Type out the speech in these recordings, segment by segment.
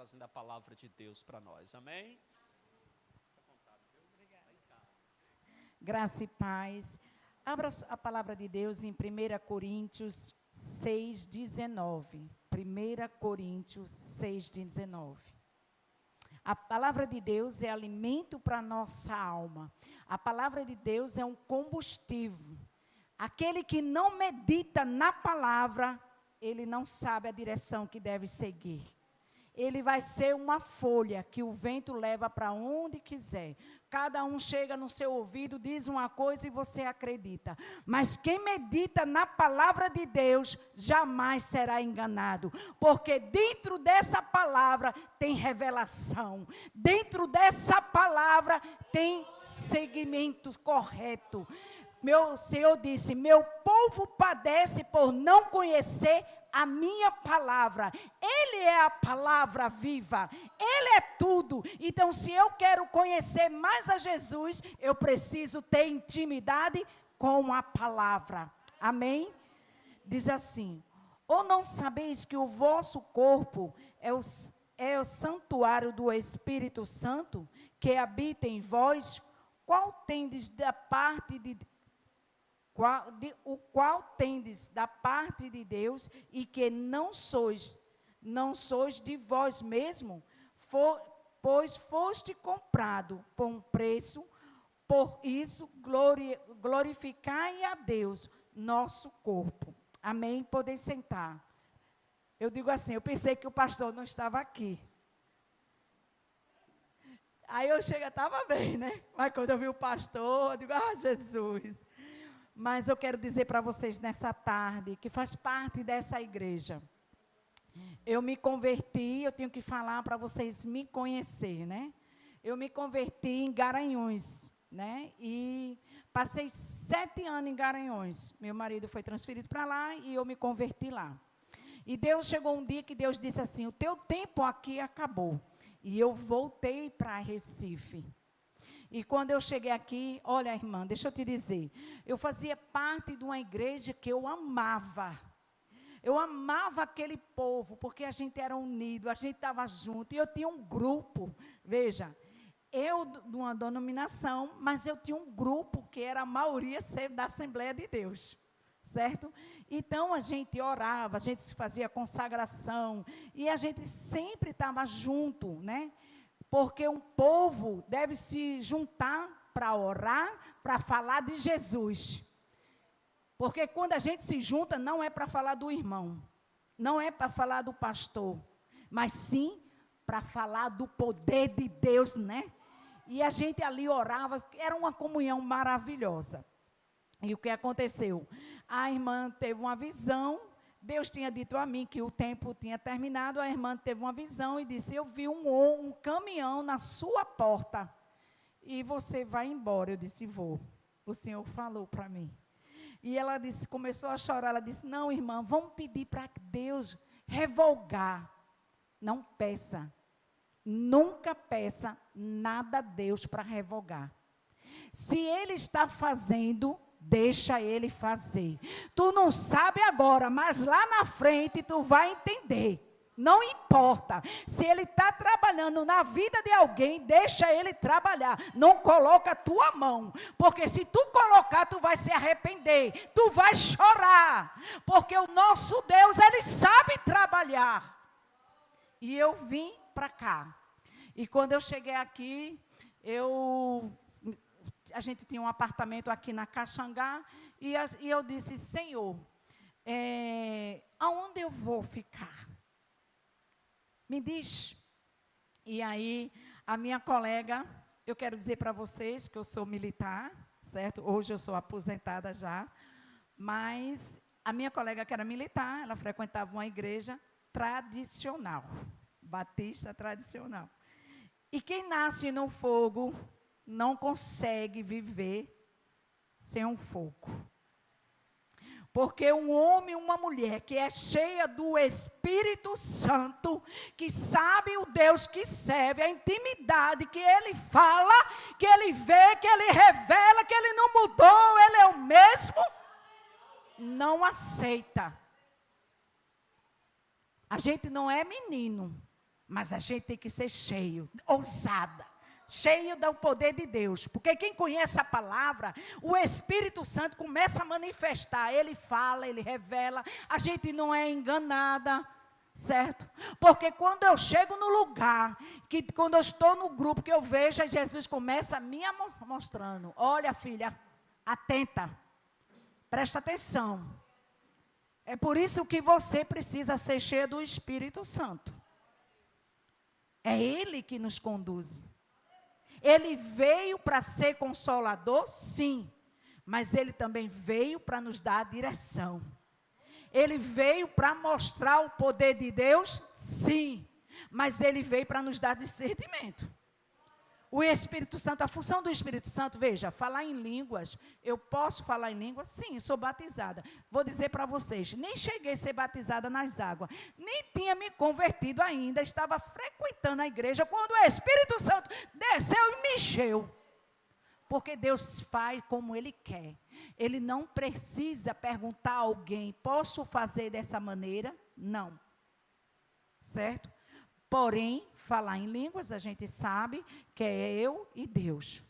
trazendo a palavra de Deus para nós. Amém? Graça e paz. Abra a palavra de Deus em 1 Coríntios 6,19. 1 Coríntios 6,19. A palavra de Deus é alimento para a nossa alma. A palavra de Deus é um combustível. Aquele que não medita na palavra, ele não sabe a direção que deve seguir. Ele vai ser uma folha que o vento leva para onde quiser. Cada um chega no seu ouvido, diz uma coisa e você acredita. Mas quem medita na palavra de Deus, jamais será enganado. Porque dentro dessa palavra tem revelação. Dentro dessa palavra tem seguimento correto. Meu Senhor disse, meu povo padece por não conhecer a minha palavra. Ele é a palavra viva. Ele é tudo. Então, se eu quero conhecer mais a Jesus, eu preciso ter intimidade com a palavra. Amém? Diz assim, ou não sabeis que o vosso corpo é o santuário do Espírito Santo, que habita em vós, qual tendes da parte o qual tendes da parte de Deus, e que não sois de vós mesmo, pois foste comprado por um preço. Por isso, glorificai a Deus, nosso corpo. Amém? Podem sentar. Eu digo assim, eu pensei que o pastor não estava aqui. Aí eu estava bem, né? Mas quando eu vi o pastor, eu digo, Jesus. Mas eu quero dizer para vocês nessa tarde, que faz parte dessa igreja. Eu me converti, eu tenho que falar para vocês me conhecer, né? Eu me converti em Garanhuns, né? E passei 7 anos em Garanhuns. Meu marido foi transferido para lá e eu me converti lá. E Deus chegou um dia que Deus disse assim, o teu tempo aqui acabou. E eu voltei para Recife. E quando eu cheguei aqui, olha, irmã, deixa eu te dizer, eu fazia parte de uma igreja que eu amava. Eu amava aquele povo, porque a gente era unido, a gente estava junto, e eu tinha um grupo, veja, eu de uma denominação, mas eu tinha um grupo que era a maioria da Assembleia de Deus, certo? Então a gente orava, a gente fazia consagração, e a gente sempre estava junto, né? Porque um povo deve se juntar para orar, para falar de Jesus. Porque quando a gente se junta, não é para falar do irmão, não é para falar do pastor, mas sim para falar do poder de Deus, né? E a gente ali orava, era uma comunhão maravilhosa. E o que aconteceu? A irmã teve uma visão. Deus tinha dito a mim que o tempo tinha terminado, a irmã teve uma visão e disse, eu vi um caminhão na sua porta, e você vai embora. Eu disse, vou. O Senhor falou para mim. E ela disse, começou a chorar, ela disse, não, irmã, vamos pedir para Deus revogar. Não peça, nunca peça nada a Deus para revogar. Se Ele está fazendo, deixa Ele fazer. Tu não sabe agora, mas lá na frente tu vai entender. Não importa. Se Ele está trabalhando na vida de alguém, deixa Ele trabalhar. Não coloca a tua mão. Porque se tu colocar, tu vai se arrepender. Tu vai chorar. Porque o nosso Deus, Ele sabe trabalhar. E eu vim para cá. E quando eu cheguei aqui, a gente tinha um apartamento aqui na Caxangá, e eu disse, Senhor, aonde eu vou ficar? Me diz. E aí, a minha colega, eu quero dizer para vocês que eu sou militar, certo? Hoje eu sou aposentada já, mas a minha colega que era militar, ela frequentava uma igreja tradicional, batista tradicional. E quem nasce no fogo não consegue viver sem um fogo. Porque um homem e uma mulher que é cheia do Espírito Santo, que sabe o Deus que serve, a intimidade que Ele fala, que Ele vê, que Ele revela, que Ele não mudou, Ele é o mesmo, não aceita. A gente não é menino. Mas a gente tem que ser cheio, ousada, cheio do poder de Deus. Porque quem conhece a palavra, o Espírito Santo começa a manifestar. Ele fala, ele revela. A gente não é enganada, certo? Porque quando eu chego no lugar, quando eu estou no grupo, que eu vejo, Jesus começa a me mostrando. Olha, filha, atenta, presta atenção. É por isso que você precisa ser cheia do Espírito Santo. É Ele que nos conduz. Ele veio para ser consolador, sim. Mas Ele também veio para nos dar a direção. Ele veio para mostrar o poder de Deus, sim. Mas Ele veio para nos dar discernimento. O Espírito Santo, a função do Espírito Santo, veja, falar em línguas. Eu posso falar em línguas? Sim, sou batizada. Vou dizer para vocês, nem cheguei a ser batizada nas águas. Nem tinha me convertido ainda, estava frequentando a igreja, quando o Espírito Santo desceu e me encheu. Porque Deus faz como Ele quer. Ele não precisa perguntar a alguém, posso fazer dessa maneira? Não. Certo? Porém, falar em línguas, a gente sabe que é eu e Deus.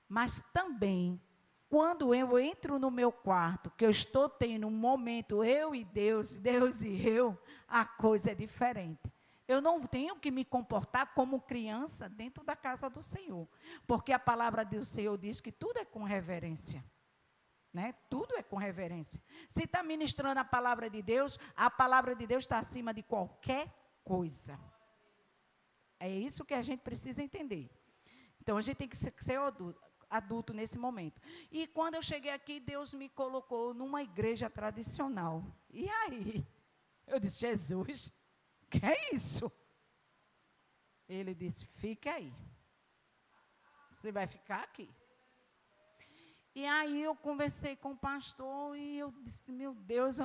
Mas também, quando eu entro no meu quarto, que eu estou tendo um momento, eu e Deus, Deus e eu, a coisa é diferente. Eu não tenho que me comportar como criança dentro da casa do Senhor. Porque a palavra do Senhor diz que tudo é com reverência. Né? Tudo é com reverência. Se está ministrando a palavra de Deus está acima de qualquer coisa. É isso que a gente precisa entender. Então, a gente tem que ser adulto nesse momento. E quando eu cheguei aqui, Deus me colocou numa igreja tradicional. E aí? Eu disse, Jesus, que é isso? Ele disse, fique aí. Você vai ficar aqui. E aí eu conversei com o pastor e eu disse, meu Deus,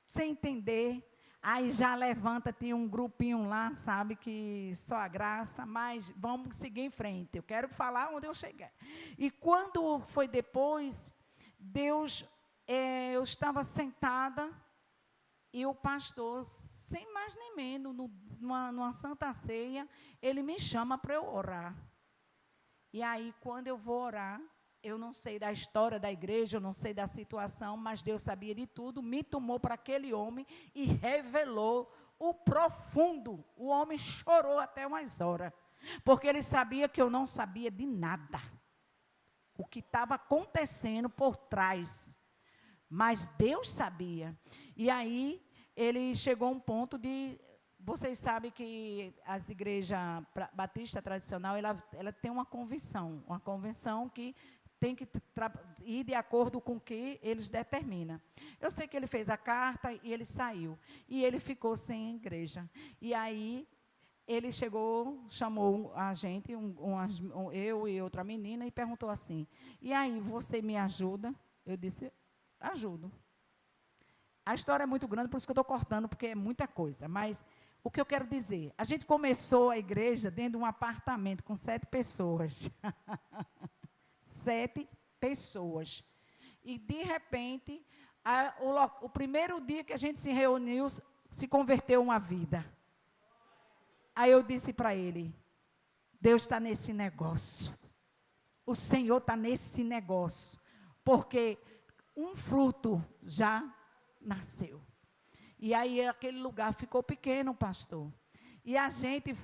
sem entender. Aí já levanta, tinha um grupinho lá, sabe, que só a graça, mas vamos seguir em frente. Eu quero falar onde eu cheguei. E quando foi depois, eu estava sentada e o pastor, sem mais nem menos, numa santa ceia, ele me chama para eu orar. E aí, quando eu vou orar, eu não sei da história da igreja, eu não sei da situação, mas Deus sabia de tudo, me tomou para aquele homem e revelou o profundo. O homem chorou até umas horas, porque ele sabia que eu não sabia de nada, o que estava acontecendo por trás, mas Deus sabia. E aí, ele chegou a um ponto de... Vocês sabem que as igrejas batistas tradicionais, ela tem uma convenção que tem que ir de acordo com o que eles determinam. Eu sei que ele fez a carta e ele saiu. E ele ficou sem igreja. E aí, ele chamou a gente, eu e outra menina, e perguntou assim, e aí, você me ajuda? Eu disse, ajudo. A história é muito grande, por isso que eu estou cortando, porque é muita coisa. Mas o que eu quero dizer, a gente começou a igreja dentro de um apartamento com 7 pessoas. 7 pessoas. E, de repente, o primeiro dia que a gente se reuniu, se converteu uma vida. Aí eu disse para ele, Deus está nesse negócio. O Senhor está nesse negócio. Porque um fruto já nasceu. E aí aquele lugar ficou pequeno, pastor. E a gente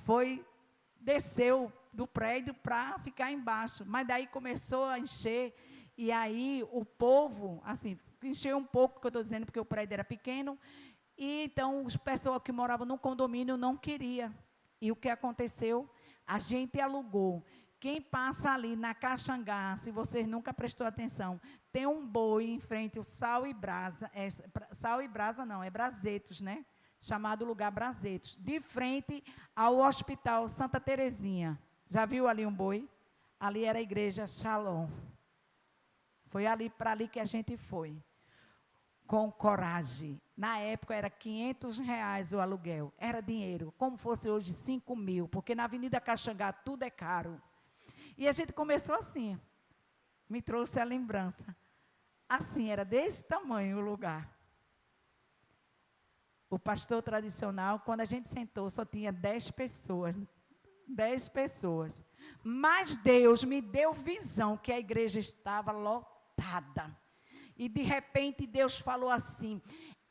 desceu do prédio para ficar embaixo. Mas daí começou a encher. E aí o povo, assim, encheu um pouco, que eu estou dizendo, porque o prédio era pequeno. E então as pessoas que moravam no condomínio não queriam. E o que aconteceu? A gente alugou. Quem passa ali na Caxangá, se vocês nunca prestou atenção, tem um boi em frente ao Sal e Brasa. Sal e Brasa não, é Brazetos, né? Chamado lugar Brazetos. De frente ao Hospital Santa Terezinha. Já viu ali um boi? Ali era a igreja Shalom. Foi para ali que a gente foi. Com coragem. Na época era R$500 o aluguel. Era dinheiro. Como fosse hoje 5 mil. Porque na Avenida Caxangá tudo é caro. E a gente começou assim. Me trouxe a lembrança. Assim, era desse tamanho o lugar. o pastor tradicional, quando a gente sentou, só tinha 10 pessoas. 10 pessoas. Mas Deus me deu visão que a igreja estava lotada. E de repente Deus falou assim: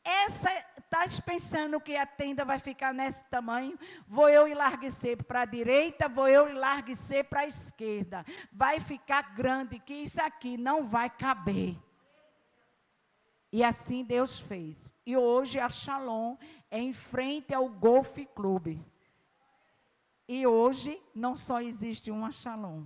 estás pensando que a tenda vai ficar nesse tamanho? Vou eu enlarguecer para a direita, vou eu enlarguecer para a esquerda. Vai ficar grande, que isso aqui não vai caber. E assim Deus fez. E hoje a Shalom é em frente ao Golf Club. E hoje não só existe uma Shalom.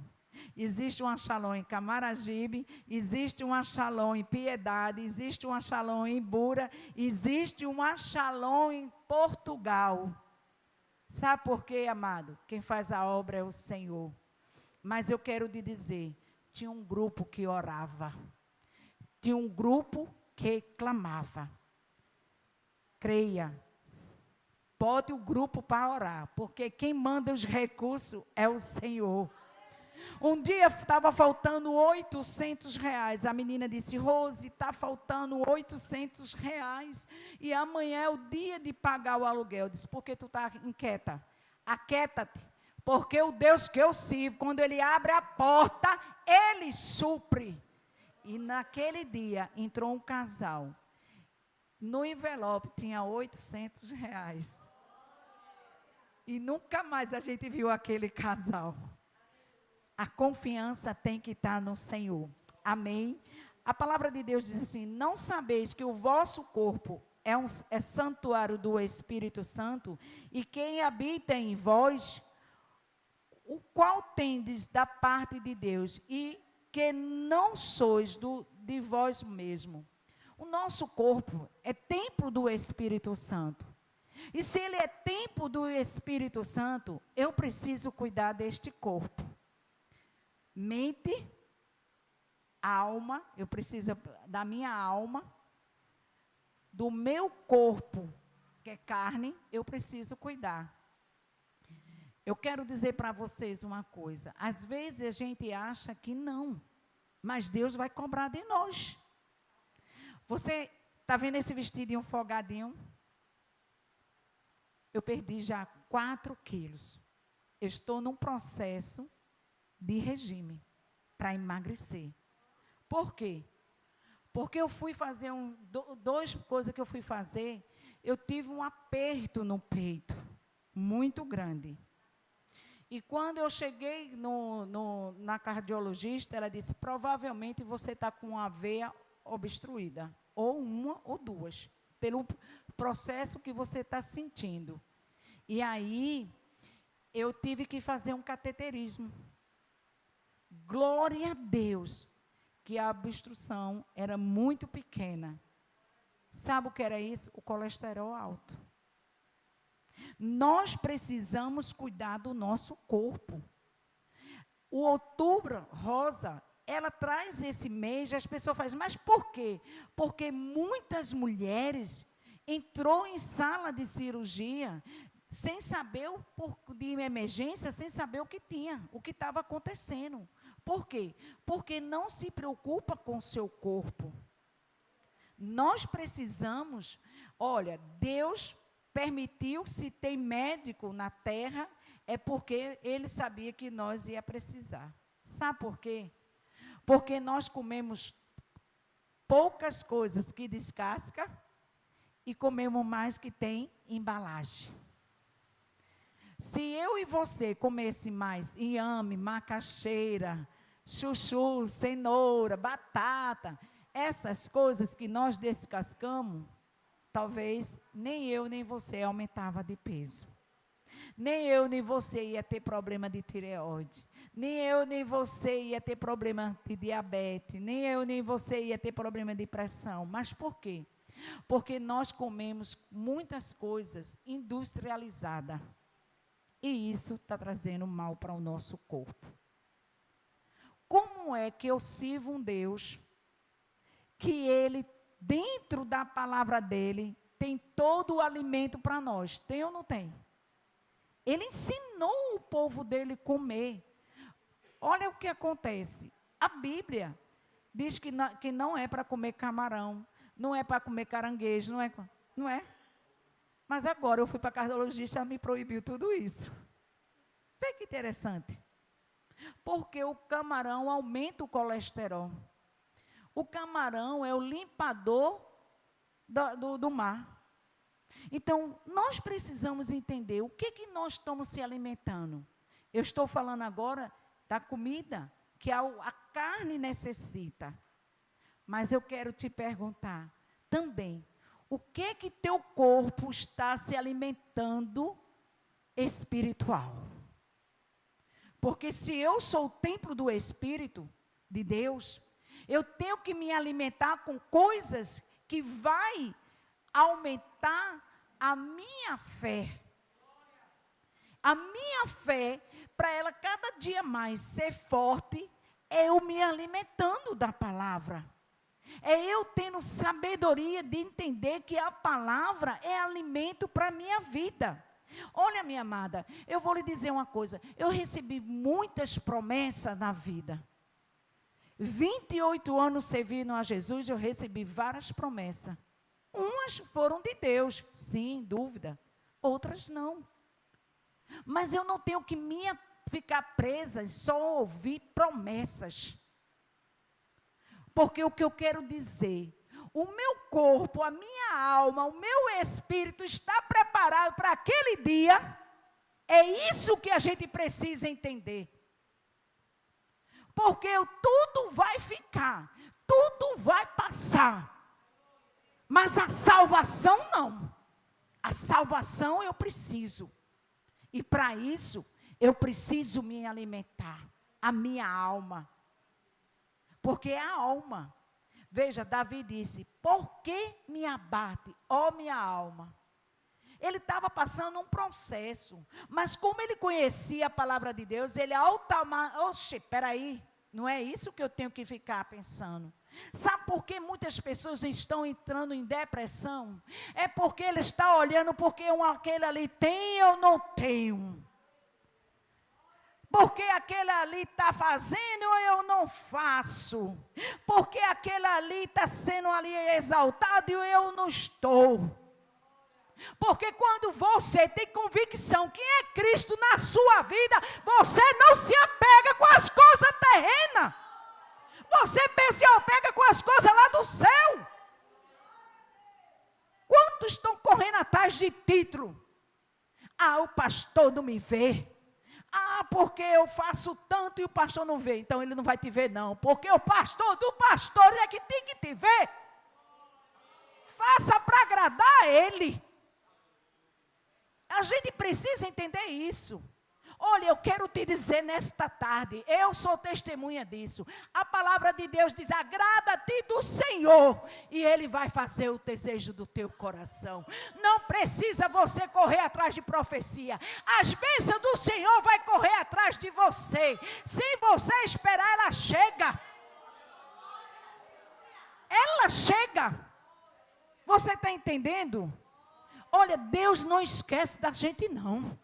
Existe uma Shalom em Camaragibe, existe uma Shalom em Piedade, existe uma Shalom em Bura, existe uma Shalom em Portugal. Sabe por quê, amado? Quem faz a obra é o Senhor. Mas eu quero te dizer, tinha um grupo que orava. Tinha um grupo que clamava. Creia, bote o grupo para orar, porque quem manda os recursos é o Senhor. Um dia estava faltando R$800. A menina disse: Rose, está faltando R$800. E amanhã é o dia de pagar o aluguel. Eu disse: por que tu está inquieta? Aquieta-te. Porque o Deus que eu sirvo, quando Ele abre a porta, Ele supre. E naquele dia entrou um casal. No envelope tinha R$800. E nunca mais a gente viu aquele casal. A confiança tem que estar no Senhor. Amém? A palavra de Deus diz assim: não sabeis que o vosso corpo é santuário do Espírito Santo, e quem habita em vós, o qual tendes da parte de Deus, e que não sois de vós mesmo. O nosso corpo é templo do Espírito Santo. E se ele é templo do Espírito Santo, eu preciso cuidar deste corpo. Mente, alma, eu preciso da minha alma, do meu corpo, que é carne, eu preciso cuidar. Eu quero dizer para vocês uma coisa: às vezes a gente acha que não, mas Deus vai cobrar de nós. Você está vendo esse vestidinho folgadinho? Eu perdi já 4 quilos. Eu estou num processo de regime para emagrecer. Por quê? Porque eu fui fazer duas coisas que eu fui fazer, eu tive um aperto no peito, muito grande. E quando eu cheguei na cardiologista, ela disse: provavelmente você está com a veia obstruída, ou uma ou duas, pelo processo que você está sentindo. E aí, eu tive que fazer um cateterismo. Glória a Deus, que a obstrução era muito pequena. Sabe o que era isso? O colesterol alto. Nós precisamos cuidar do nosso corpo. O Outubro Rosa, ela traz esse mês, as pessoas fazem: mas por quê? Porque muitas mulheres entrou em sala de cirurgia sem saber, de emergência, sem saber o que tinha, o que estava acontecendo. Por quê? Porque não se preocupa com o seu corpo. Nós precisamos, olha, Deus permitiu, se tem médico na terra, é porque Ele sabia que nós ia precisar. Sabe por quê? Porque nós comemos poucas coisas que descasca e comemos mais que tem embalagem. Se eu e você comesse mais inhame, macaxeira, chuchu, cenoura, batata, essas coisas que nós descascamos, talvez nem eu nem você aumentava de peso. Nem eu nem você ia ter problema de tireoide. Nem eu nem você ia ter problema de diabetes. Nem eu nem você ia ter problema de pressão. Mas por quê? Porque nós comemos muitas coisas industrializadas. E isso está trazendo mal para o nosso corpo. Como é que eu sirvo um Deus que Ele, dentro da palavra dEle, tem todo o alimento para nós? Tem ou não tem? Ele ensinou o povo dEle a comer. Olha o que acontece. A Bíblia diz que não é para comer camarão, não é para comer caranguejo, não é? Mas agora eu fui para a cardiologista, ela me proibiu tudo isso. Vê que interessante. Porque o camarão aumenta o colesterol. O camarão é o limpador do mar. Então, nós precisamos entender o que nós estamos se alimentando. Eu estou falando agora da comida que a carne necessita. Mas eu quero te perguntar também, o que teu corpo está se alimentando espiritual? Porque se eu sou o templo do Espírito de Deus, eu tenho que me alimentar com coisas que vai aumentar a minha fé. A minha fé, para ela cada dia mais ser forte, é eu me alimentando da palavra. É eu tendo sabedoria de entender que a palavra é alimento para a minha vida. Olha, minha amada, eu vou lhe dizer uma coisa. Eu recebi muitas promessas na vida. 28 anos servindo a Jesus, eu recebi várias promessas. Umas foram de Deus, sem dúvida. Outras não. Mas eu não tenho que ficar presa e só ouvir promessas. Porque o que eu quero dizer, o meu corpo, a minha alma, o meu espírito está preparado para aquele dia. É isso que a gente precisa entender. Porque tudo vai ficar, tudo vai passar. Mas a salvação não. A salvação eu preciso. E para isso, eu preciso me alimentar. A minha alma. Porque é a alma. Veja, Davi disse, por que me abate, ó minha alma? Ele estava passando um processo. Mas como ele conhecia a palavra de Deus, ele oxe, peraí, não é isso que eu tenho que ficar pensando. Sabe por que muitas pessoas estão entrando em depressão? É porque ele está olhando porque aquele ali tem ou não tem. Porque aquele ali está fazendo ou eu não faço. Porque aquele ali está sendo ali exaltado e eu não estou. Porque quando você tem convicção que é Cristo na sua vida, você não se apega com as coisas terrenas. Você se apega com as coisas lá do céu. Quantos estão correndo atrás de título? Ah, o pastor não me vê. Ah, porque eu faço tanto e o pastor não vê. Então ele não vai te ver não. Porque o pastor do pastor é que tem que te ver. Faça para agradar a ele. A gente precisa entender isso. Olha, eu quero te dizer nesta tarde, eu sou testemunha disso. A palavra de Deus diz, agrada-te do Senhor, e Ele vai fazer o desejo do teu coração. Não precisa você correr atrás de profecia. As bênçãos do Senhor vai correr atrás de você. Se você esperar, ela chega. Ela chega. Você está entendendo? Olha, Deus não esquece da gente não.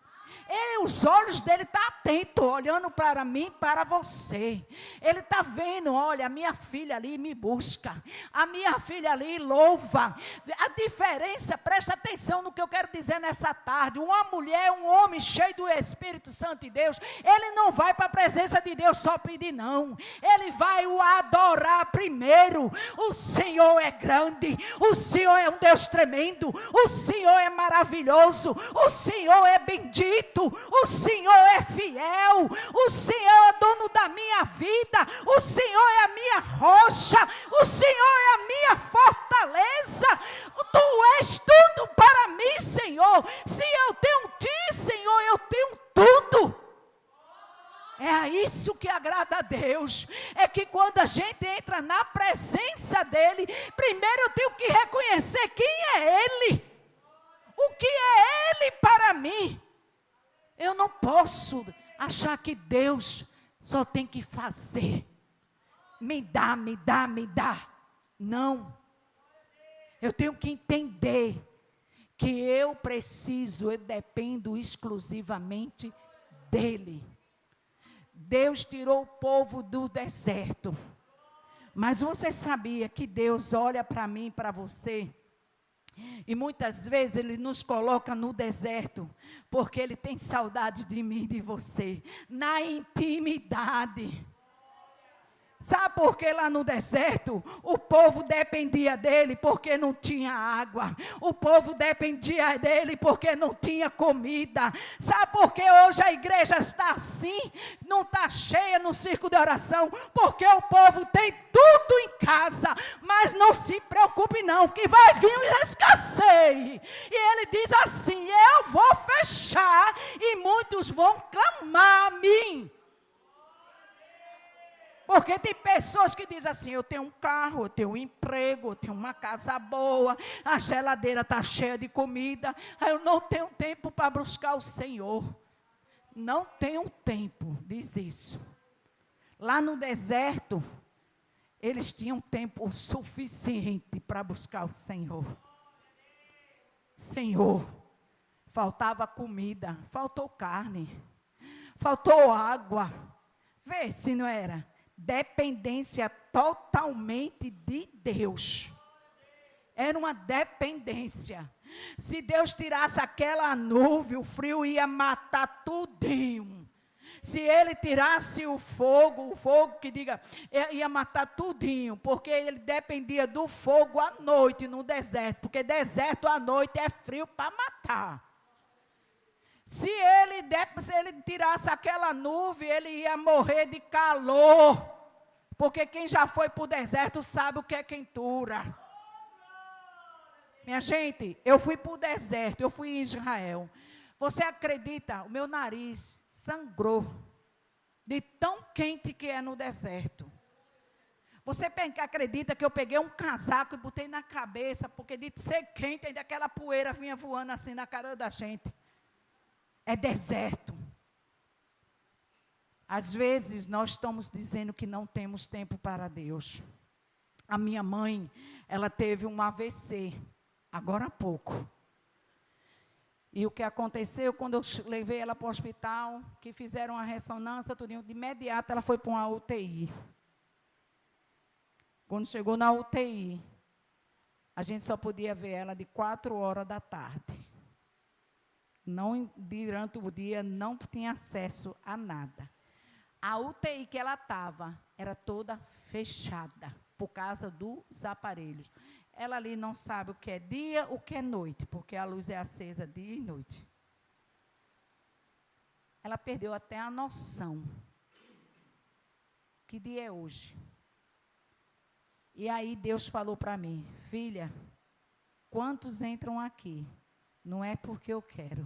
Os olhos dele estão atentos, olhando para mim, para você. Ele está vendo, olha, a minha filha ali me busca. A minha filha ali louva. A diferença, presta atenção no que eu quero dizer nessa tarde. Uma mulher, um homem cheio do Espírito Santo de Deus, ele não vai para a presença de Deus só pedir não. Ele vai o adorar primeiro. O Senhor é grande. O Senhor é um Deus tremendo. O Senhor é maravilhoso. O Senhor é bendito. O Senhor é fiel, o Senhor é dono da minha vida, o Senhor é a minha rocha, o Senhor é a minha fortaleza, tu és tudo para mim, Senhor. Se eu tenho ti, Senhor, eu tenho tudo. É a isso que agrada a Deus. É que quando a gente entra na presença dele, primeiro eu tenho que reconhecer quem é ele, o que é ele para mim. Eu não posso achar que Deus só tem que fazer. Me dá, me dá, me dá. Não. Eu tenho que entender que eu dependo exclusivamente dEle. Deus tirou o povo do deserto. Mas você sabia que Deus olha para mim e para você E muitas vezes Ele nos coloca no deserto, porque Ele tem saudade de mim e de você, na intimidade. Sabe por que lá no deserto o povo dependia dele porque não tinha água? O povo dependia dele porque não tinha comida. Sabe por que hoje a igreja está assim? Não está cheia no círculo de oração? Porque o povo tem tudo em casa. Mas não se preocupe não, que vai vir escasseio. E ele diz assim: eu vou fechar e muitos vão clamar a mim. Porque tem pessoas que dizem assim: eu tenho um carro, eu tenho um emprego, eu tenho uma casa boa, a geladeira está cheia de comida, eu não tenho tempo para buscar o Senhor. Não tenho tempo, diz isso. Lá no deserto, eles tinham tempo suficiente para buscar o Senhor. Senhor, faltava comida, faltou carne, faltou água. Vê se não era. Dependência totalmente de Deus. Era uma dependência. Se Deus tirasse aquela nuvem, o frio ia matar tudinho. Se Ele tirasse o fogo que diga, ia matar tudinho, porque Ele dependia do fogo à noite no deserto, porque deserto à noite é frio para matar. Se ele tirasse aquela nuvem, ele ia morrer de calor. Porque quem já foi para o deserto sabe o que é quentura. Minha gente, eu fui para o deserto, eu fui em Israel. Você acredita? O meu nariz sangrou de tão quente que é no deserto. Você acredita que eu peguei um casaco e botei na cabeça, porque de ser quente, ainda aquela poeira vinha voando assim na cara da gente. É deserto. Às vezes nós estamos dizendo que não temos tempo para Deus. A minha mãe, ela teve um AVC, agora há pouco. E o que aconteceu, quando eu levei ela para o hospital, que fizeram a ressonância, tudinho, de imediato ela foi para uma UTI. Quando chegou na UTI, a gente só podia ver ela de 4 horas da tarde. Não, durante o dia não tinha acesso a nada. A UTI que ela estava era toda fechada por causa dos aparelhos. Ela ali não sabe o que é dia, o que é noite, porque a luz é acesa dia e noite. Ela perdeu até a noção. Que dia é hoje? E aí Deus falou para mim: filha, quantos entram aqui? Não é porque eu quero,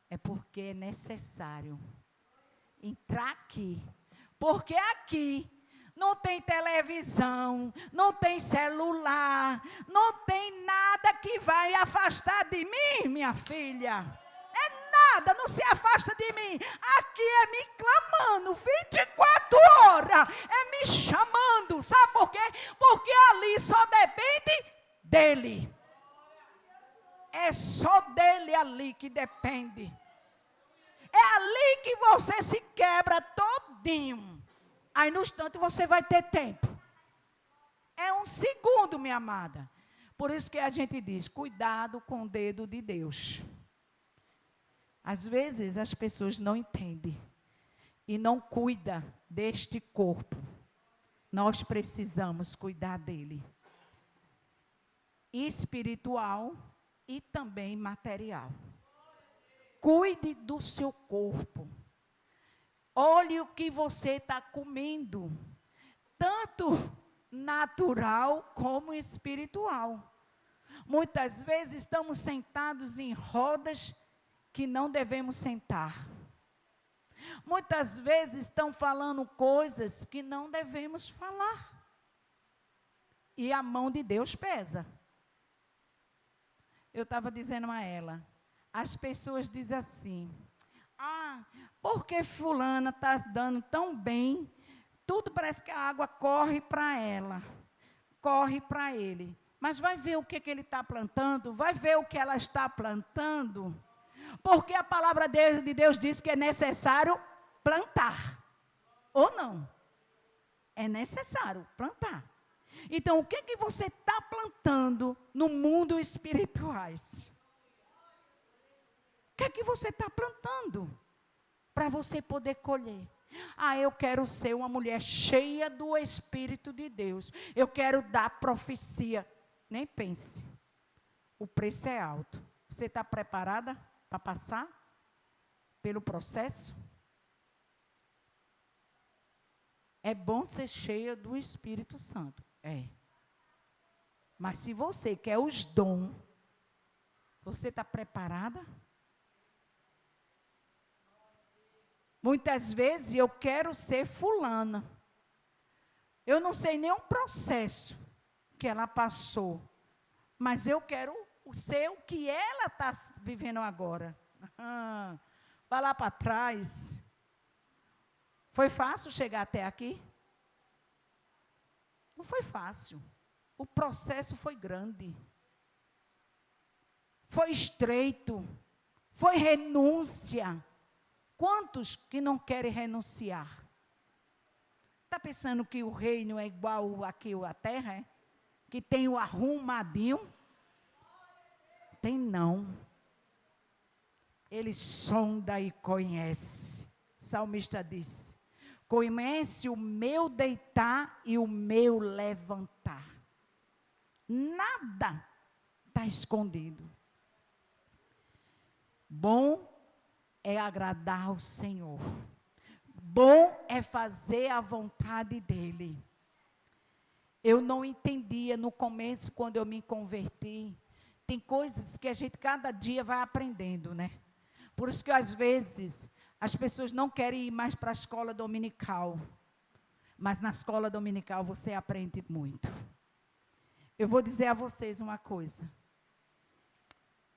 é porque é necessário entrar aqui. Porque aqui não tem televisão, não tem celular, não tem nada que vai afastar de mim, minha filha. É nada, não se afasta de mim. Aqui é me clamando 24 horas, é me chamando. Sabe por quê? Porque ali só depende dele. É só dele ali que depende. É ali que você se quebra todinho. Aí no instante você vai ter tempo. É um segundo, minha amada. Por isso que a gente diz, cuidado com o dedo de Deus. Às vezes as pessoas não entendem. E não cuidam deste corpo. Nós precisamos cuidar dele. Espiritual e também material. Cuide do seu corpo. Olhe o que você está comendo. Tanto natural como espiritual. Muitas vezes estamos sentados em rodas que não devemos sentar. Muitas vezes estão falando coisas que não devemos falar. E a mão de Deus pesa. Eu estava dizendo a ela, as pessoas dizem assim, porque fulana está dando tão bem, tudo parece que a água corre para ela, corre para ele. Mas vai ver o que ele está plantando, vai ver o que ela está plantando, porque a palavra de Deus diz que é necessário plantar, ou não? É necessário plantar. Então, o que você está plantando no mundo espirituais? O que você está plantando para você poder colher? Ah, eu quero ser uma mulher cheia do Espírito de Deus. Eu quero dar profecia. Nem pense. O preço é alto. Você está preparada para passar pelo processo? É bom ser cheia do Espírito Santo. É. Mas se você quer os dons, você está preparada? Muitas vezes eu quero ser fulana. Eu não sei nem o processo que ela passou, mas eu quero ser o que ela está vivendo agora. Vai lá para trás. Foi fácil chegar até aqui? Não foi fácil. O processo foi grande. Foi estreito. Foi renúncia. Quantos que não querem renunciar? Está pensando que o reino é igual aqui a terra, é? Que tem o arrumadinho? Tem não. Ele sonda e conhece. O salmista disse: conhece o meu deitar e o meu levantar. Nada está escondido. Bom é agradar ao Senhor. Bom é fazer a vontade dEle. Eu não entendia no começo, quando eu me converti. Tem coisas que a gente cada dia vai aprendendo, né? Por isso que às vezes as pessoas não querem ir mais para a escola dominical. Mas na escola dominical você aprende muito. Eu vou dizer a vocês uma coisa.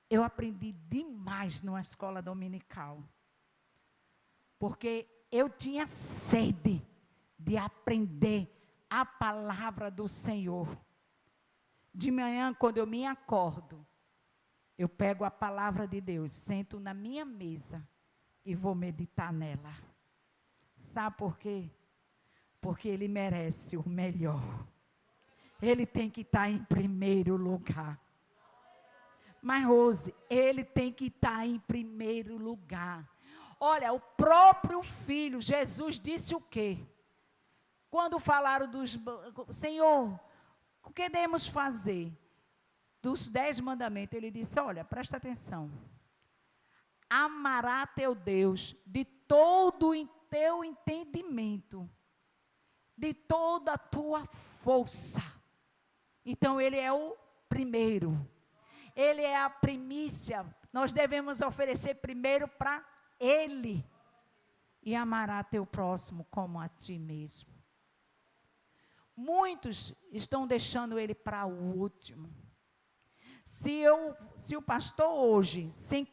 Eu aprendi demais numa escola dominical. Porque eu tinha sede de aprender a palavra do Senhor. De manhã, quando eu me acordo, eu pego a palavra de Deus, sento na minha mesa e vou meditar nela. Sabe por quê? Porque Ele merece o melhor. Ele tem que estar em primeiro lugar. Mas, Rose, Ele tem que estar em primeiro lugar. Olha, o próprio Filho, Jesus disse o quê? Quando falaram Senhor, o que devemos fazer? Dos 10 mandamentos, Ele disse, olha, presta atenção. Amará teu Deus de todo o teu entendimento, de toda a tua força. Então, Ele é o primeiro. Ele é a primícia. Nós devemos oferecer primeiro para Ele. E amará teu próximo como a ti mesmo. Muitos estão deixando Ele para o último. Se o pastor hoje, sem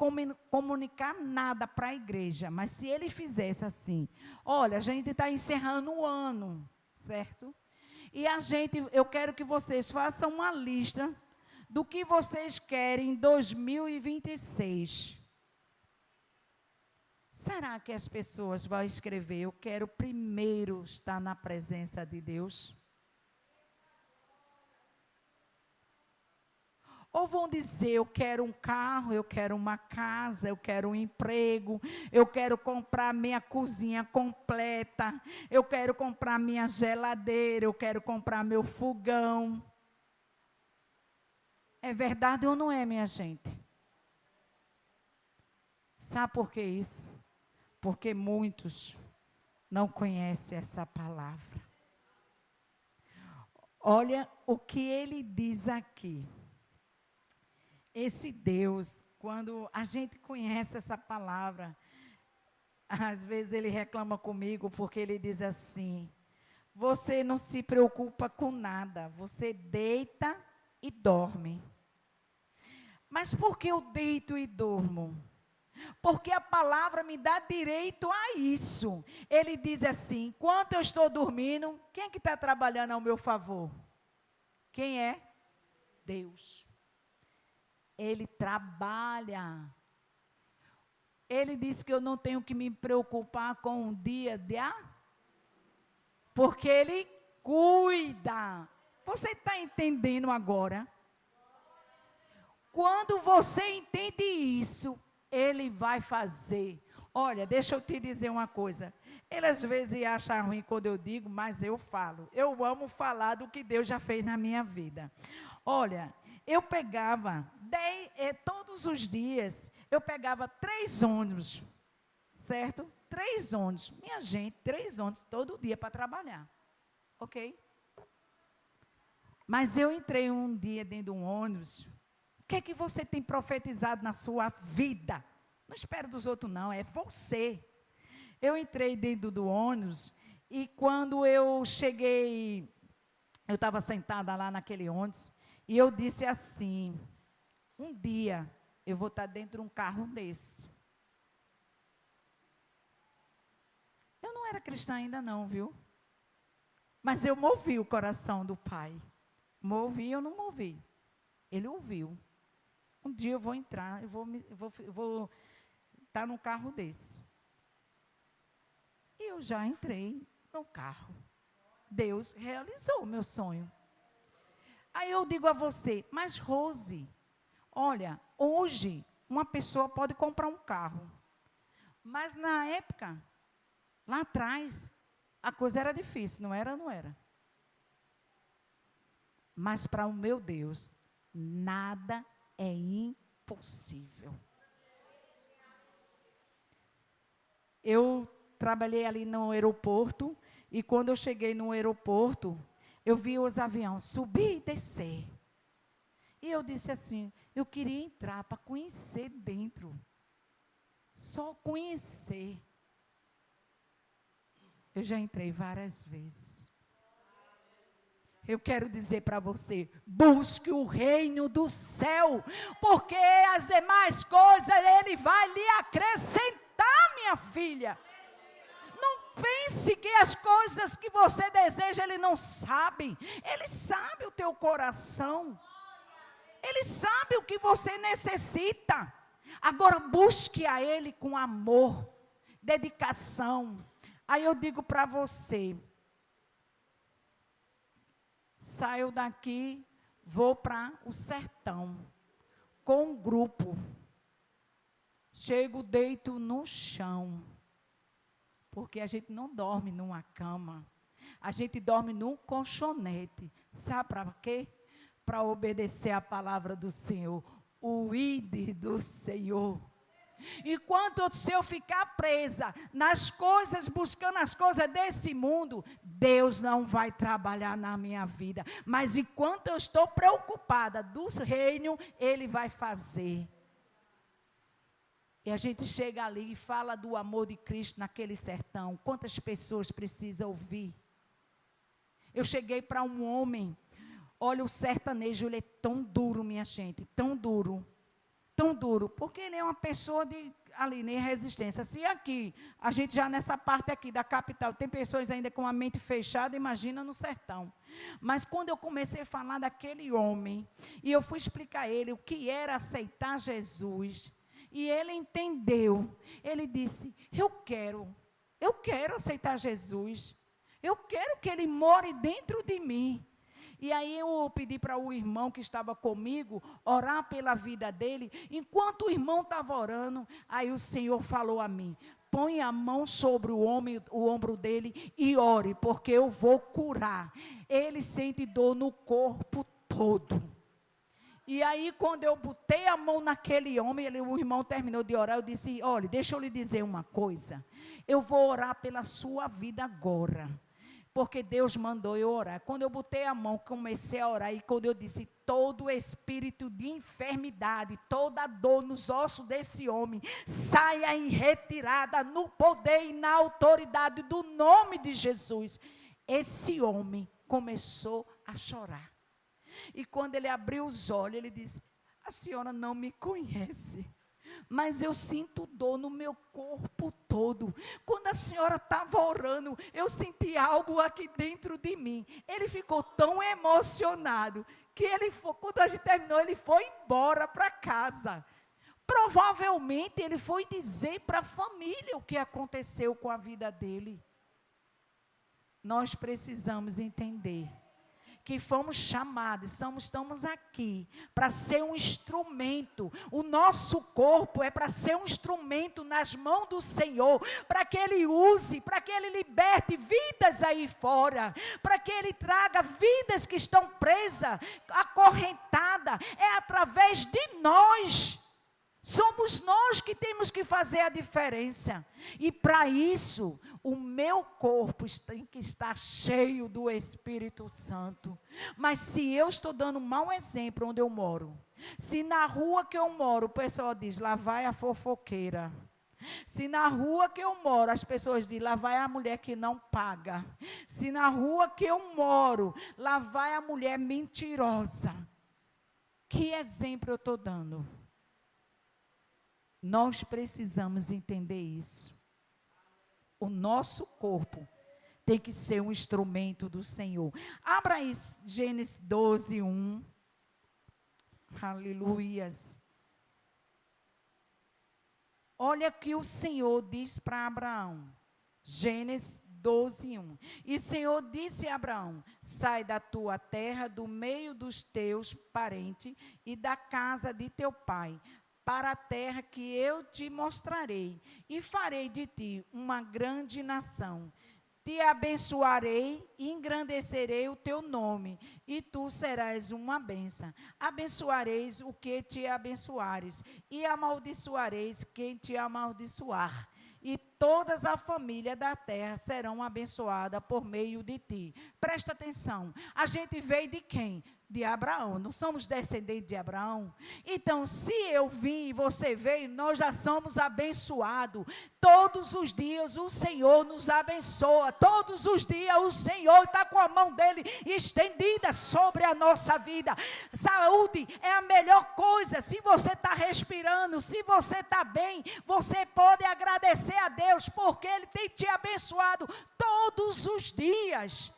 comunicar nada para a igreja, mas se ele fizesse assim, olha, a gente está encerrando o ano, certo? E eu quero que vocês façam uma lista do que vocês querem em 2026. Será que as pessoas vão escrever, eu quero primeiro estar na presença de Deus? Ou vão dizer, eu quero um carro, eu quero uma casa, eu quero um emprego, eu quero comprar minha cozinha completa, eu quero comprar minha geladeira, eu quero comprar meu fogão. É verdade ou não é, minha gente? Sabe por que isso? Porque muitos não conhecem essa palavra. Olha o que ele diz aqui. Esse Deus, quando a gente conhece essa palavra, às vezes ele reclama comigo porque ele diz assim, você não se preocupa com nada, você deita e dorme. Mas por que eu deito e durmo? Porque a palavra me dá direito a isso. Ele diz assim, enquanto eu estou dormindo, quem é que está trabalhando ao meu favor? Quem é? Deus. Ele trabalha. Ele diz que eu não tenho que me preocupar com o dia porque Ele cuida. Você está entendendo agora? Quando você entende isso, Ele vai fazer. Olha, deixa eu te dizer uma coisa. Ele às vezes acha ruim quando eu digo, mas eu falo. Eu amo falar do que Deus já fez na minha vida. Olha, eu pegava, todos os dias, eu pegava 3 ônibus, certo? 3 ônibus. Minha gente, 3 ônibus todo dia para trabalhar. Ok? Mas eu entrei um dia dentro de um ônibus. O que é que você tem profetizado na sua vida? Não espero dos outros, não, é você. Eu entrei dentro do ônibus e quando eu cheguei, eu estava sentada lá naquele ônibus e eu disse assim, um dia eu vou estar dentro de um carro desse. Eu não era cristã ainda não, viu? Mas eu movi o coração do Pai. Movi ou não movi? Ele ouviu. Um dia eu vou entrar, eu vou estar num carro desse. E eu já entrei no carro. Deus realizou o meu sonho. Aí eu digo a você, mas Rose, olha, hoje uma pessoa pode comprar um carro. Mas na época, lá atrás, a coisa era difícil, não era? Não era. Mas para o meu Deus, nada é impossível. Eu trabalhei ali no aeroporto, e quando eu cheguei no aeroporto, eu vi os aviões subir e descer. E eu disse assim, eu queria entrar para conhecer dentro. Só conhecer. Eu já entrei várias vezes. Eu quero dizer para você, busque o reino do céu, porque as demais coisas Ele vai lhe acrescentar, minha filha. Não pense que as coisas que você deseja, Ele não sabe. Ele sabe o teu coração. Ele sabe o que você necessita. Agora busque a Ele com amor, dedicação. Aí eu digo para você, saio daqui, vou para o sertão, com um grupo. Chego, deito no chão. Porque a gente não dorme numa cama. A gente dorme num colchonete. Sabe para quê? Para obedecer a palavra do Senhor. O ide do Senhor. Enquanto se eu ficar presa nas coisas, buscando as coisas desse mundo, Deus não vai trabalhar na minha vida. Mas enquanto eu estou preocupada do reino, Ele vai fazer. E a gente chega ali e fala do amor de Cristo naquele sertão. Quantas pessoas precisam ouvir? Eu cheguei para um homem. Olha, o sertanejo, ele é tão duro, minha gente, tão duro. Tão duro, porque ele é uma pessoa de ali, nem resistência. Se aqui, a gente já nessa parte aqui da capital, tem pessoas ainda com a mente fechada, imagina no sertão. Mas quando eu comecei a falar daquele homem, e eu fui explicar a ele o que era aceitar Jesus, e ele entendeu, ele disse, eu quero aceitar Jesus, eu quero que Ele more dentro de mim. E aí eu pedi para o irmão que estava comigo orar pela vida dele. Enquanto o irmão estava orando, aí o Senhor falou a mim, põe a mão sobre o ombro dele e ore, porque eu vou curar. Ele sente dor no corpo todo. E aí quando eu botei a mão naquele homem, o irmão terminou de orar, eu disse, olha, deixa eu lhe dizer uma coisa. Eu vou orar pela sua vida agora. Porque Deus mandou eu orar. Quando eu botei a mão, comecei a orar. E quando eu disse, todo espírito de enfermidade, toda dor nos ossos desse homem, saia em retirada no poder e na autoridade do nome de Jesus. Esse homem começou a chorar. E quando ele abriu os olhos, ele disse, a senhora não me conhece, mas eu sinto dor no meu corpo todo. Quando a senhora estava orando, eu senti algo aqui dentro de mim. Ele ficou tão emocionado, que quando a gente terminou, ele foi embora para casa. Provavelmente ele foi dizer para a família o que aconteceu com a vida dele. Nós precisamos entender que fomos chamados, estamos aqui para ser um instrumento. O nosso corpo é para ser um instrumento nas mãos do Senhor, para que Ele use, para que Ele liberte vidas aí fora, para que Ele traga vidas que estão presas, acorrentadas. É através de nós. Somos nós que temos que fazer a diferença. E para isso, o meu corpo tem que estar cheio do Espírito Santo. Mas se eu estou dando um mau exemplo onde eu moro, se na rua que eu moro o pessoal diz, lá vai a fofoqueira. Se na rua que eu moro as pessoas dizem, lá vai a mulher que não paga. Se na rua que eu moro, lá vai a mulher mentirosa. Que exemplo eu estou dando? Nós precisamos entender isso. O nosso corpo tem que ser um instrumento do Senhor. Abra aí Gênesis 12, 1. Aleluias. Olha que o Senhor diz para Abraão. Gênesis 12, 1. E o Senhor disse a Abraão, sai da tua terra, do meio dos teus parentes e da casa de teu pai, para a terra que eu te mostrarei, e farei de ti uma grande nação. Te abençoarei e engrandecerei o teu nome, e tu serás uma bênção. Abençoareis o que te abençoares, e amaldiçoareis quem te amaldiçoar. E todas a família da terra serão abençoadas por meio de ti. Presta atenção, a gente veio de quem? De Abraão, não somos descendentes de Abraão? Então, se eu vim e você veio, nós já somos abençoados. Todos os dias o Senhor nos abençoa, todos os dias o Senhor está com a mão dele estendida sobre a nossa vida. Saúde é a melhor coisa. Se você está respirando, se você está bem, você pode agradecer a Deus, porque Ele tem te abençoado todos os dias.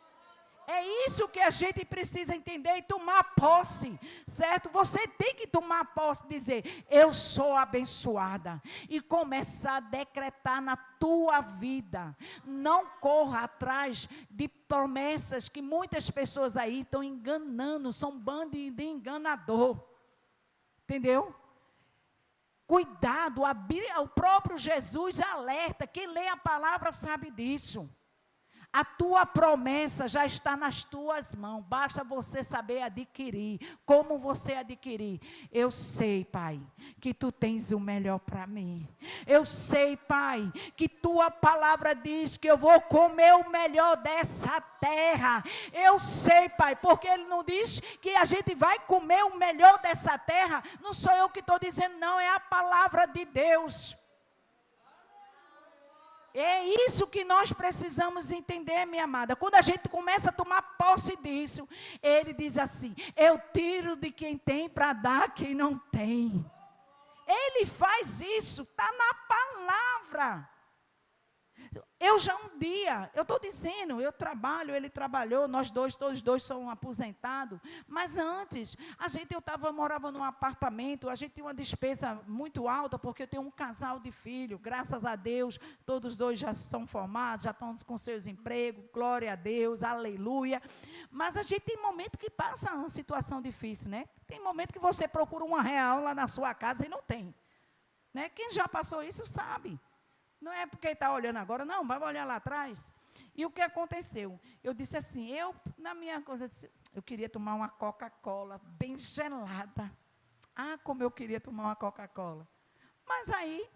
É isso que a gente precisa entender e tomar posse, certo? Você tem que tomar posse, dizer, eu sou abençoada, e começar a decretar na tua vida. Não corra atrás de promessas que muitas pessoas aí estão enganando, são bando de enganador, entendeu? Cuidado, o próprio Jesus alerta, quem lê a palavra sabe disso. A tua promessa já está nas tuas mãos, basta você saber adquirir. Como você adquirir? Eu sei, Pai, que tu tens o melhor para mim. Eu sei, Pai, que tua palavra diz que eu vou comer o melhor dessa terra. Eu sei, Pai, porque Ele não diz que a gente vai comer o melhor dessa terra. Não sou eu que estou dizendo, não, é a palavra de Deus. É isso que nós precisamos entender, minha amada. Quando a gente começa a tomar posse disso, Ele diz assim, eu tiro de quem tem para dar a quem não tem. Ele faz isso, está na palavra. Eu já um dia, eu estou dizendo, eu trabalho, ele trabalhou, todos dois somos aposentados, mas antes, eu morava num apartamento, a gente tinha uma despesa muito alta, porque eu tenho um casal de filhos, graças a Deus, todos dois já são formados, já estão com seus empregos, glória a Deus, aleluia, mas a gente tem momento que passa uma situação difícil, né? Tem momento que você procura R$1 lá na sua casa e não tem, né? Quem já passou isso sabe. Não é porque está olhando agora, não, vai olhar lá atrás. E o que aconteceu? Eu disse assim, na minha coisa, eu queria tomar uma Coca-Cola bem gelada. Ah, como eu queria tomar uma Coca-Cola. Mas aí,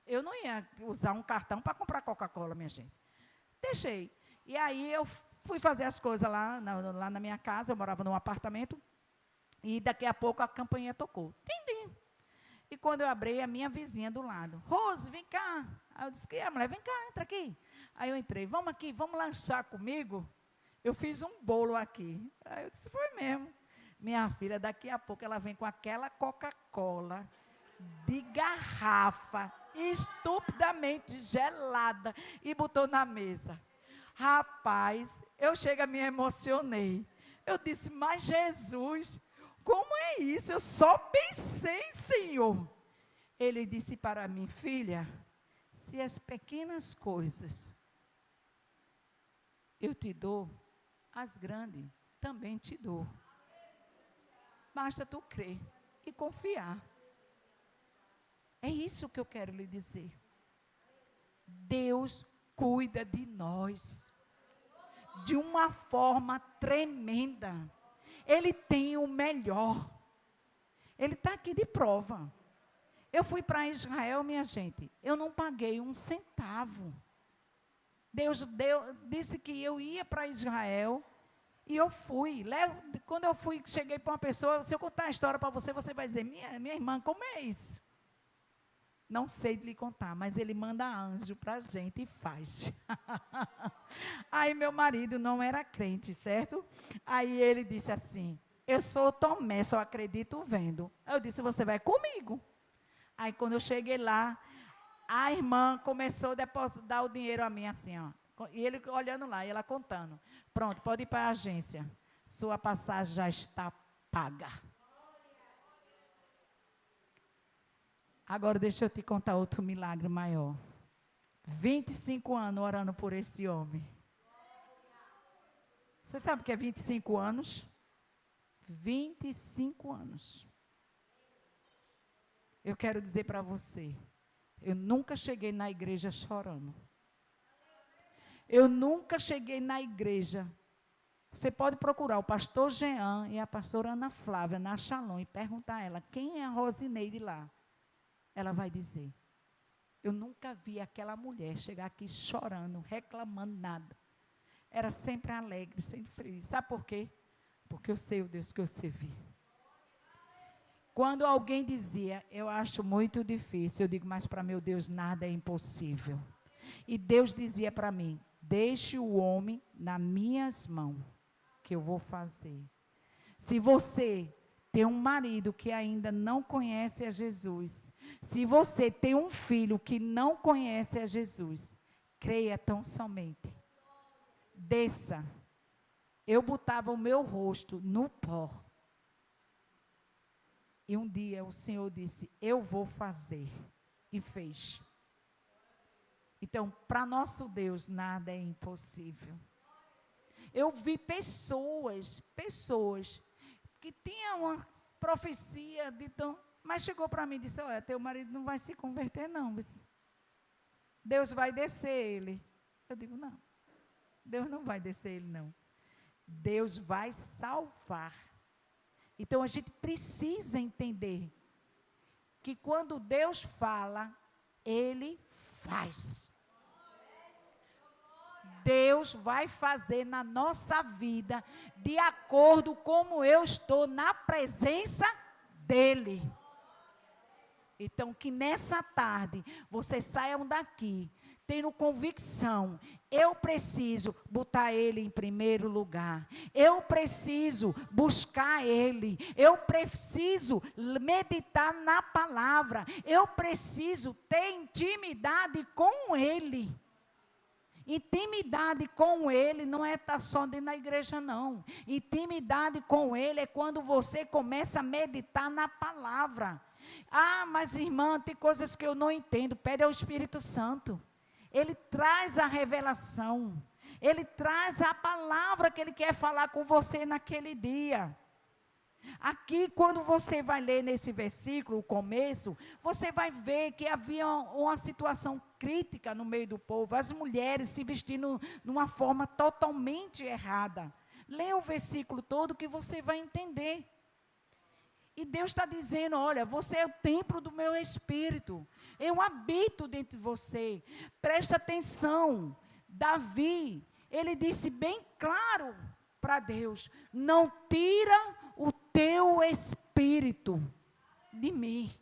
eu não ia usar um cartão para comprar Coca-Cola, minha gente. Deixei. E aí, eu fui fazer as coisas lá na minha casa, eu morava num apartamento, e daqui a pouco a campainha tocou. Tim, tim. E quando eu abri, a minha vizinha do lado, Rose, vem cá. Aí eu disse, que é, mulher? Vem cá, entra aqui. Aí eu entrei, vamos aqui, vamos lanchar comigo? Eu fiz um bolo aqui. Aí eu disse, foi mesmo. Minha filha, daqui a pouco ela vem com aquela Coca-Cola de garrafa, estupidamente gelada, e botou na mesa. Rapaz, eu me emocionei. Eu disse, mas Jesus, como é isso? Eu só pensei, Senhor. Ele disse para mim, filha, se as pequenas coisas eu te dou, as grandes também te dou. Basta tu crer e confiar. É isso que eu quero lhe dizer. Deus cuida de nós de uma forma tremenda. Ele tem o melhor. Ele está aqui de prova. Eu fui para Israel, minha gente. Eu não paguei um centavo. Deus disse que eu ia para Israel. E eu fui. Quando eu fui, cheguei para uma pessoa. Se eu contar a história para você, você vai dizer: minha irmã, como é isso? Não sei lhe contar, mas ele manda anjo para a gente e faz. Aí meu marido não era crente, certo? Aí ele disse assim: eu sou Tomé, só acredito vendo. Eu disse: você vai comigo. Aí quando eu cheguei lá, a irmã começou a depositar o dinheiro a mim assim, ó. E ele olhando lá, e ela contando. Pronto, pode ir para a agência. Sua passagem já está paga. Agora deixa eu te contar outro milagre maior. 25 anos orando por esse homem. Você sabe o que é 25 anos? 25 anos. Eu quero dizer para você, eu nunca cheguei na igreja chorando. Eu nunca cheguei na igreja. Você pode procurar o pastor Jean e a pastora Ana Flávia na Shalom e perguntar a ela, quem é a Rosineide lá? Ela vai dizer, eu nunca vi aquela mulher chegar aqui chorando, reclamando nada. Era sempre alegre, sempre feliz. Sabe por quê? Porque eu sei o Deus que eu servi. Quando alguém dizia, eu acho muito difícil, eu digo, mas para meu Deus nada é impossível. E Deus dizia para mim, deixe o homem nas minhas mãos, que eu vou fazer. Se você tem um marido que ainda não conhece a Jesus, se você tem um filho que não conhece a Jesus, creia tão somente. Desça. Eu botava o meu rosto no pó. E um dia o Senhor disse, eu vou fazer. E fez. Então, para nosso Deus, nada é impossível. Eu vi pessoas que tinham uma profecia de tão... Mas chegou para mim e disse, olha, teu marido não vai se converter não. Deus vai descer ele. Eu digo, não. Deus não vai descer ele não. Deus vai salvar. Então, a gente precisa entender que quando Deus fala, Ele faz. Deus vai fazer na nossa vida de acordo com como eu estou na presença dEle. Então, que nessa tarde, vocês saiam daqui tendo convicção, eu preciso botar Ele em primeiro lugar, eu preciso buscar Ele, eu preciso meditar na palavra, eu preciso ter intimidade com Ele. Intimidade com Ele não é estar só dentro da igreja, não. Intimidade com Ele é quando você começa a meditar na palavra. Ah, mas irmã, tem coisas que eu não entendo. Pede ao Espírito Santo. Ele traz a revelação. Ele traz a palavra que Ele quer falar com você naquele dia. Aqui, quando você vai ler nesse versículo, o começo, você vai ver que havia uma situação crítica no meio do povo. As mulheres se vestindo de uma forma totalmente errada. Leia o versículo todo que você vai entender. E Deus está dizendo, olha, você é o templo do meu Espírito. Eu habito dentro de você. Presta atenção. Davi, ele disse bem claro para Deus, não tira o teu espírito de mim.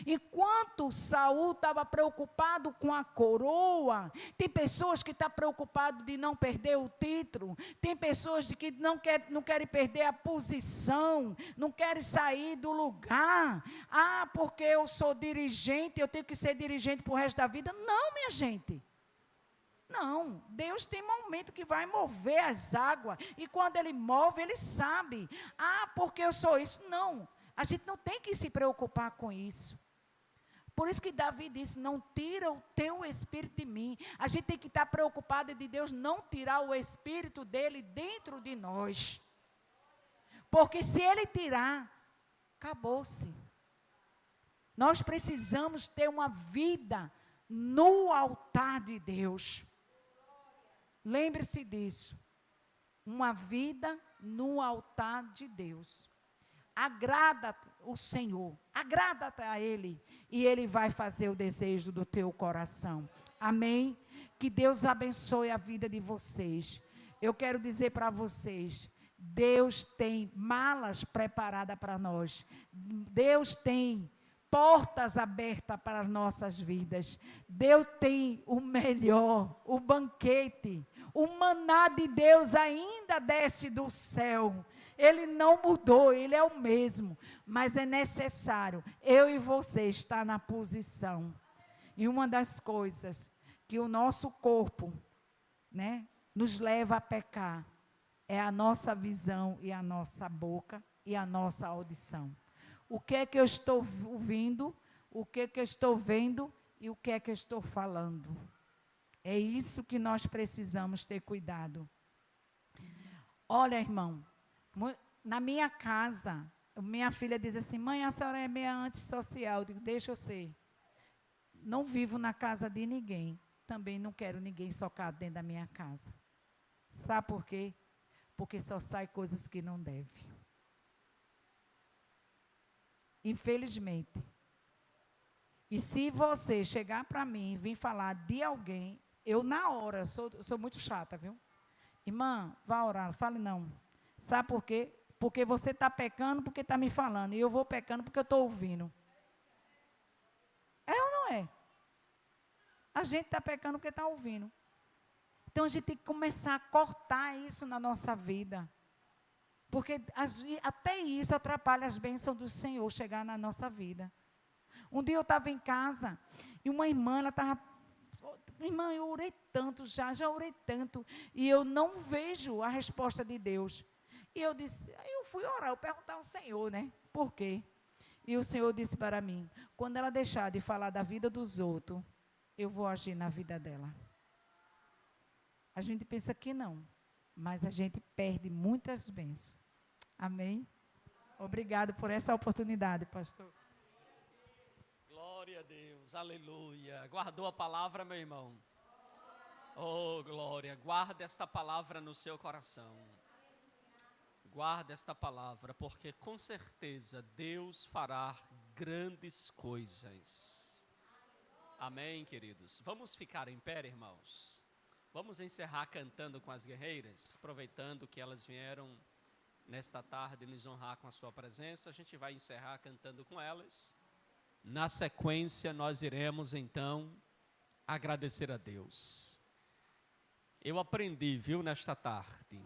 Enquanto Saul estava preocupado com a coroa, tem pessoas que estão preocupadas de não perder o título, tem pessoas que não querem perder a posição, não querem sair do lugar. Ah, porque eu sou dirigente, eu tenho que ser dirigente para o resto da vida. Não, minha gente. Não, Deus tem momento que vai mover as águas, e quando Ele move, Ele sabe. Ah, porque eu sou isso. Não, a gente não tem que se preocupar com isso. Por isso que Davi disse, não tira o teu espírito de mim. A gente tem que estar preocupado de Deus não tirar o espírito dele dentro de nós. Porque se ele tirar, acabou-se. Nós precisamos ter uma vida no altar de Deus. Lembre-se disso. Uma vida no altar de Deus. Agrada o Senhor, agrada a Ele, e Ele vai fazer o desejo do teu coração. Amém? Que Deus abençoe a vida de vocês. Eu quero dizer para vocês, Deus tem malas preparadas para nós. Deus tem portas abertas para as nossas vidas. Deus tem o melhor, o banquete. O maná de Deus ainda desce do céu. Ele não mudou, ele é o mesmo. Mas é necessário eu e você estar na posição. E uma das coisas que o nosso corpo, né, nos leva a pecar é a nossa visão e a nossa boca e a nossa audição. O que é que eu estou ouvindo, o que é que eu estou vendo e o que é que eu estou falando. É isso que nós precisamos ter cuidado. Olha, irmão, na minha casa, minha filha diz assim, mãe, a senhora é meio antissocial. Eu digo, deixa eu ser. Não vivo na casa de ninguém. Também não quero ninguém socado dentro da minha casa. Sabe por quê? Porque só sai coisas que não deve. Infelizmente. E se você chegar para mim e vir falar de alguém, eu na hora, sou muito chata, viu? Irmã, vá orar, fale não. Sabe por quê? Porque você está pecando porque está me falando. E eu vou pecando porque eu estou ouvindo. É ou não é? A gente está pecando porque está ouvindo. Então a gente tem que começar a cortar isso na nossa vida. Porque até isso atrapalha as bênçãos do Senhor chegar na nossa vida. Um dia eu estava em casa e uma irmã, ela estava... Irmã, eu orei tanto, já orei tanto, e eu não vejo a resposta de Deus. E eu disse, aí eu fui orar, eu perguntei ao Senhor, né? Por quê? E o Senhor disse para mim, quando ela deixar de falar da vida dos outros, eu vou agir na vida dela. A gente pensa que não, mas a gente perde muitas bênçãos. Amém? Obrigado por essa oportunidade, pastor. Glória a Deus, aleluia. Guardou a palavra, meu irmão? Oh, glória. Guarda esta palavra no seu coração. Guarda esta palavra, porque com certeza Deus fará grandes coisas. Amém, queridos? Vamos ficar em pé, irmãos? Vamos encerrar cantando com as guerreiras, aproveitando que elas vieram nesta tarde nos honrar com a sua presença. A gente vai encerrar cantando com elas. Na sequência, nós iremos, então, agradecer a Deus. Eu aprendi, viu, nesta tarde.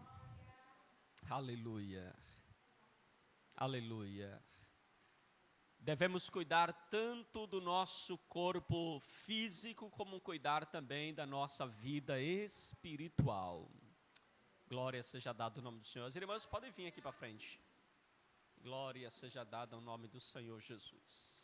Aleluia. Aleluia. Devemos cuidar tanto do nosso corpo físico, como cuidar também da nossa vida espiritual. Glória seja dada ao nome do Senhor. As irmãs podem vir aqui para frente. Glória seja dada ao nome do Senhor Jesus.